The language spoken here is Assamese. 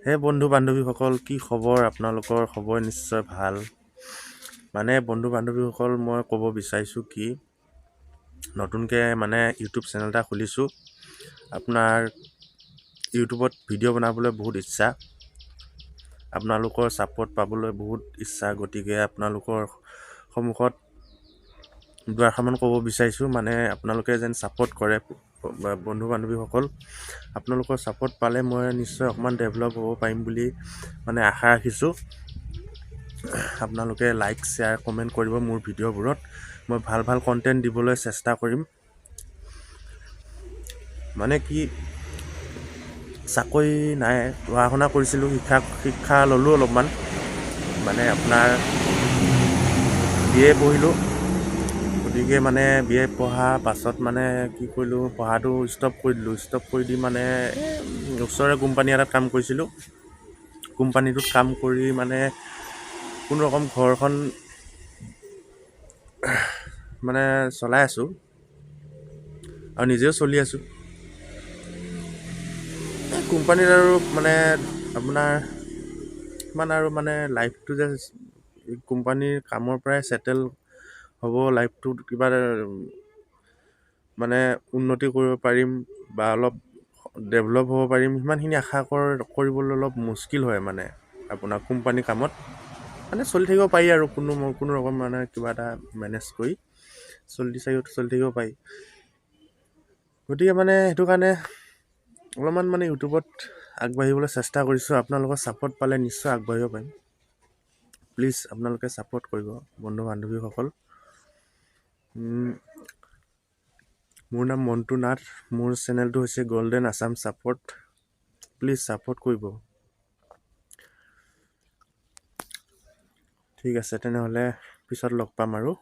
হে বন্ধু বান্ধৱীসকল, কি খবৰ? আপোনালোকৰ খবৰ নিশ্চয় ভাল। মানে বন্ধু বান্ধৱীসকল, মই ক'ব বিচাৰিছোঁ কি, নতুনকৈ ইউটিউব চেনেল এটা খুলিছোঁ। আপোনাৰ ইউটিউবত ভিডিঅ' বনাবলৈ বহুত ইচ্ছা, আপোনালোকৰ ছাপোৰ্ট পাবলৈ বহুত ইচ্ছা। গতিকে আপোনালোকৰ সন্মুখত দুআষাৰমান ক'ব বিচাৰিছোঁ, আপোনালোকে যেন ছাপোৰ্ট কৰে। বন্ধু বান্ধৱীসকল, আপোনালোকৰ ছাপোৰ্ট পালে মই নিশ্চয় অকণমান ডেভেলপ হ'ব পাৰিম বুলি আশা ৰাখিছোঁ। আপোনালোকে লাইক শ্বেয়াৰ কমেণ্ট কৰিব মোৰ ভিডিঅ'বোৰত। মই ভাল ভাল কণ্টেণ্ট দিবলৈ চেষ্টা কৰিম। কি, চাকৰি নাই, পঢ়া শুনা কৰিছিলোঁ, শিক্ষা ল'লোঁ অলপমান। আপোনাৰ BA পঢ়িলোঁ। গতিকে BA পঢ়াৰ পাছত কি কৰিলোঁ, পঢ়াটো ষ্টপ কৰি দিলোঁ। ষ্টপ কৰি দি ওচৰৰে কোম্পানী এটাত কাম কৰিছিলোঁ। কোম্পানীটোত কাম কৰি কোনোৰকম ঘৰখন চলাই আছোঁ আৰু নিজেও চলি আছোঁ। কোম্পানীত আৰু আপোনাৰ লাইফটো যে কোম্পানীৰ কামৰ পৰাই ছেটেল হ'ব, লাইফটোত কিবা উন্নতি কৰিব পাৰিম বা অলপ ডেভেলপ হ'ব পাৰিম, সিমানখিনি আশা কৰিবলৈ অলপ মুস্কিল হয়। আপোনাৰ কোম্পানী কামত চলি থাকিব পাৰি আৰু কোনো ৰকম কিবা এটা মেনেজ কৰি চলি থাকিব পাৰি। গতিকে সেইটো কাৰণে অলপমান ইউটিউবত আগবাঢ়িবলৈ চেষ্টা কৰিছোঁ। আপোনালোকৰ ছাপোৰ্ট পালে নিশ্চয় আগবাঢ়িব পাৰিম। প্লিজ আপোনালোকে ছাপোৰ্ট কৰিব বন্ধু বান্ধৱীসকল। মোৰ নাম মণ্টু নাথ। মোৰ চেনেলটো হৈছে golden Assam support. Please support কৰিব। ঠিক আছে, তেনেহ'লে পিছত লগ পাম আৰু।